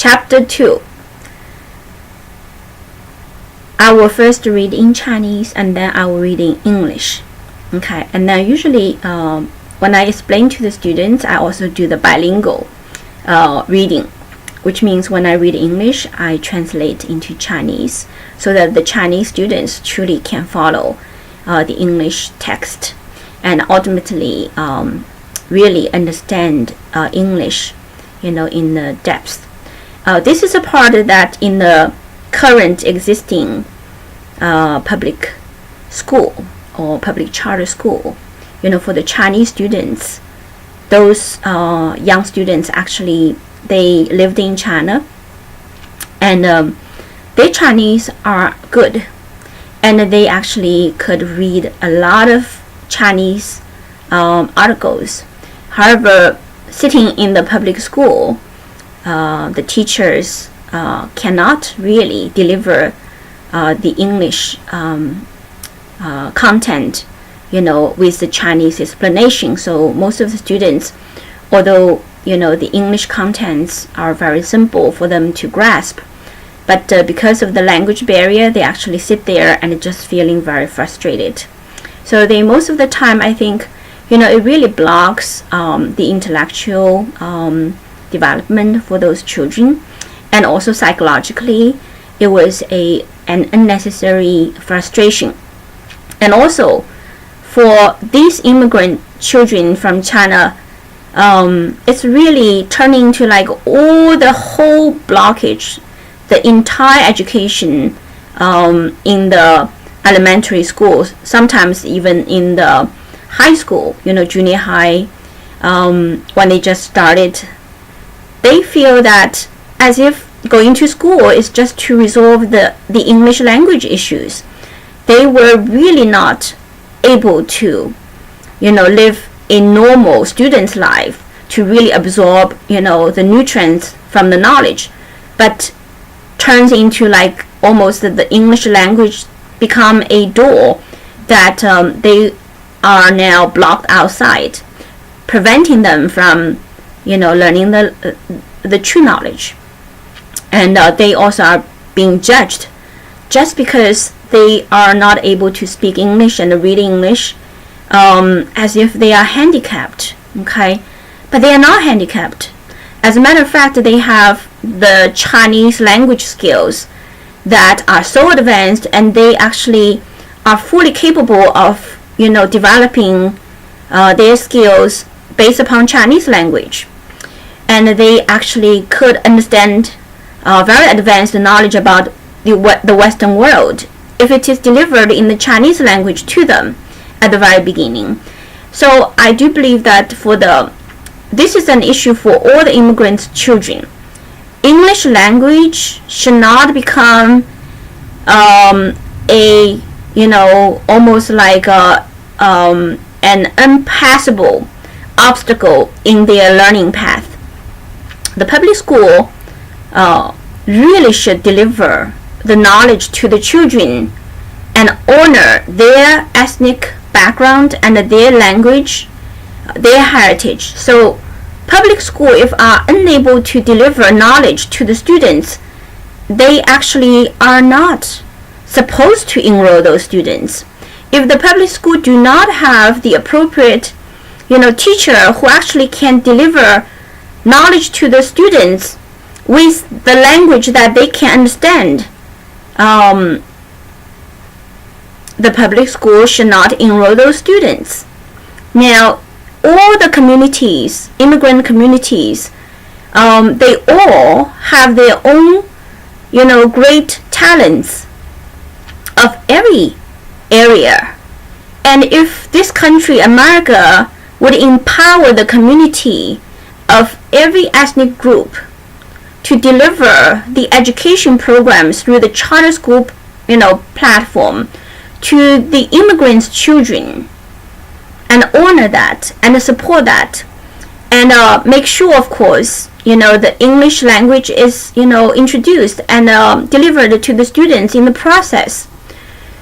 Chapter 2. I will first read in Chinese and then I will read in English. Okay, and then usually when I explain to the students, I also do the bilingual reading, which means when I read English, I translate into Chinese so that the Chinese students truly can follow the English text and ultimately really understand English, in the depth. This is a part that in the current existing public school or public charter school, for the Chinese students, those young students actually, they lived in China and their Chinese are good, and they actually could read a lot of Chinese articles. However, sitting in the public school, the teachers cannot really deliver the English content, with the Chinese explanation. So most of the students, although the English contents are very simple for them to grasp, but because of the language barrier, they actually sit there and just feeling very frustrated. So they most of the time, I think, it really blocks the intellectual development for those children, and also psychologically, it was an unnecessary frustration. And also, for these immigrant children from China, it's really turning to like all the whole blockage, the entire education in the elementary schools, sometimes even in the high school, junior high, when they just started, they feel that as if going to school is just to resolve the English language issues. They were really not able to, live a normal student's life to really absorb, the nutrients from the knowledge, but turns into like almost the English language become a door that they are now blocked outside, preventing them from, learning the true knowledge. And they also are being judged just because they are not able to speak English and read English, as if they are handicapped. Okay, but they are not handicapped. As a matter of fact, they have the Chinese language skills that are so advanced, and they actually are fully capable of, developing their skills based upon Chinese language. And they actually could understand very advanced knowledge about the Western world if it is delivered in the Chinese language to them at the very beginning. So I do believe that this is an issue for all the immigrant children. English language should not become almost like an impassable obstacle in their learning path. The public school really should deliver the knowledge to the children and honor their ethnic background and their language, their heritage. So public school, if are unable to deliver knowledge to the students, they actually are not supposed to enroll those students. If the public school do not have the appropriate, teacher who actually can deliver knowledge to the students with the language that they can understand, the public school should not enroll those students. Now, all the communities, immigrant communities, they all have their own, great talents of every area. And if this country, America, would empower the community of every ethnic group to deliver the education programs through the charter school, platform to the immigrants' children, and honor that and support that, and make sure, of course, the English language is, introduced and delivered to the students in the process.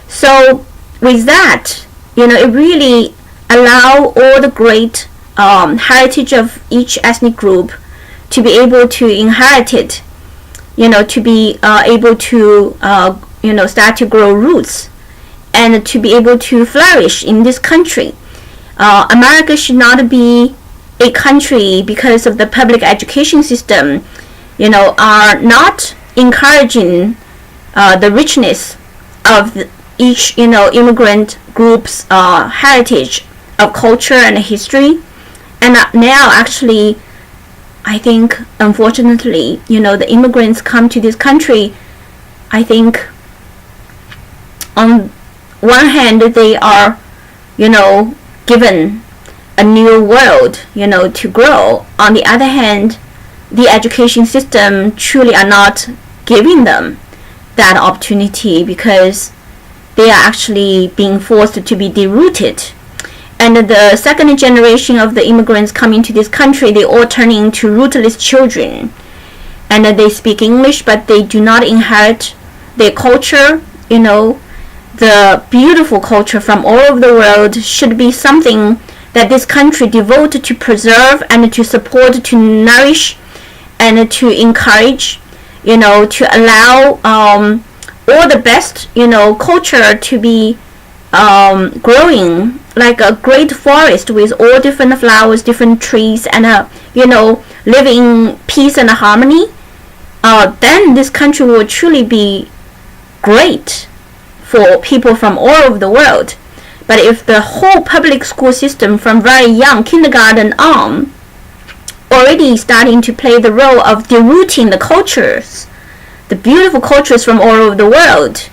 So with that, it really allow all the great heritage of each ethnic group to be able to inherit it to be able to start to grow roots and to be able to flourish in this country. America should not be a country because of the public education system, are not encouraging the richness of each immigrant group's heritage of culture and history. And now actually, I think unfortunately, the immigrants come to this country, I think on one hand they are given a new world to grow. On the other hand, the education system truly are not giving them that opportunity because they are actually being forced to be derooted. And the second generation of the immigrants coming to this country, they all turn into rootless children. And they speak English, but they do not inherit their culture. The beautiful culture from all over the world should be something that this country devoted to preserve and to support, to nourish, and to encourage, to allow all the best, culture to be growing like a great forest with all different flowers, different trees, and live in peace and harmony. Then this country will truly be great for people from all over the world. But if the whole public school system from very young, kindergarten on, already starting to play the role of derooting the cultures, the beautiful cultures from all over the world,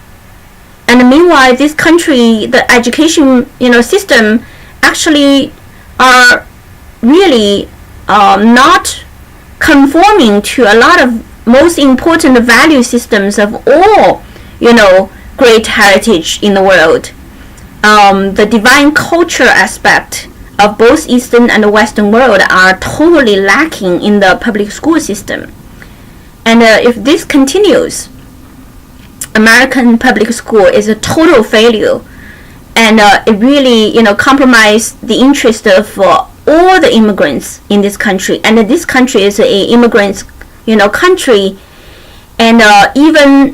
and meanwhile this country, the education system actually are really not conforming to a lot of most important value systems of all great heritage in the world. The divine culture aspect of both Eastern and Western world are totally lacking in the public school system. And if this continues, American public school is a total failure, and it really compromises the interest of all the immigrants in this country. And this country is a immigrants country, and even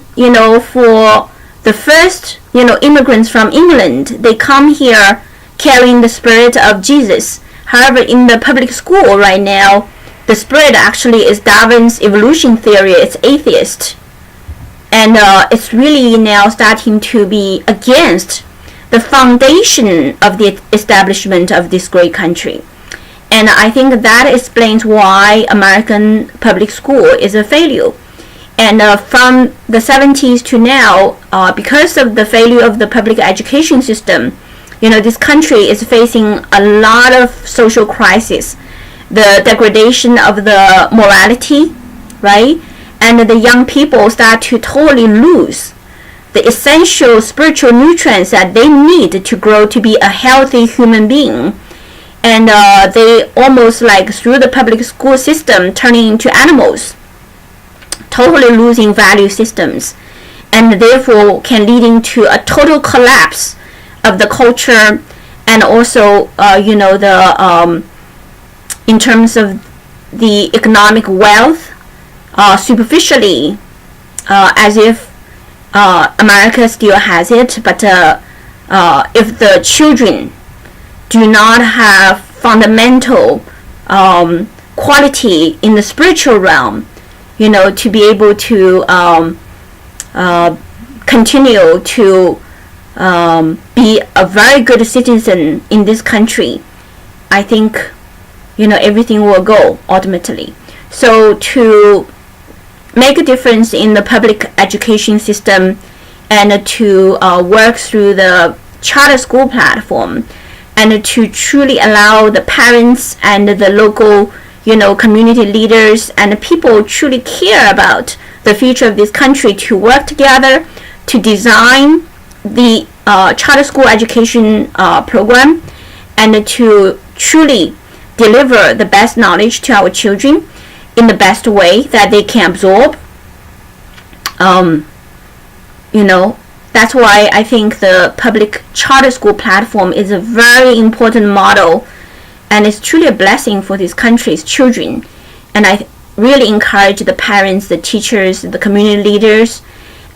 for the first immigrants from England, they come here carrying the spirit of Jesus. However, in the public school right now, the spirit actually is Darwin's evolution theory. It's atheist, and it's really now starting to be against the foundation of the establishment of this great country. And I think that explains why American public school is a failure. And from the 70s to now, because of the failure of the public education system, this country is facing a lot of social crisis, the degradation of the morality, right? And the young people start to totally lose the essential spiritual nutrients that they need to grow to be a healthy human being. And they almost like through the public school system turning into animals, totally losing value systems, and therefore can leading to a total collapse of the culture, and also in terms of the economic wealth, superficially as if America still has it, but if the children do not have fundamental quality in the spiritual realm, to be able to continue to be a very good citizen in this country, I think everything will go ultimately. So to make a difference in the public education system, and to work through the charter school platform, and to truly allow the parents and the local community leaders and people truly care about the future of this country to work together to design the charter school education program, and to truly deliver the best knowledge to our children in the best way that they can absorb. That's why I think the public charter school platform is a very important model, and it's truly a blessing for this country's children. And really encourage the parents, the teachers, the community leaders,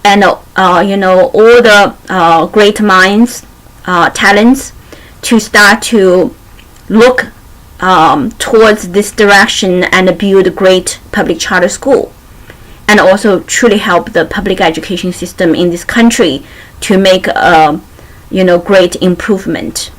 and all the great minds, talents, to start to look towards this direction and build a great public charter school, and also truly help the public education system in this country to make a great improvement.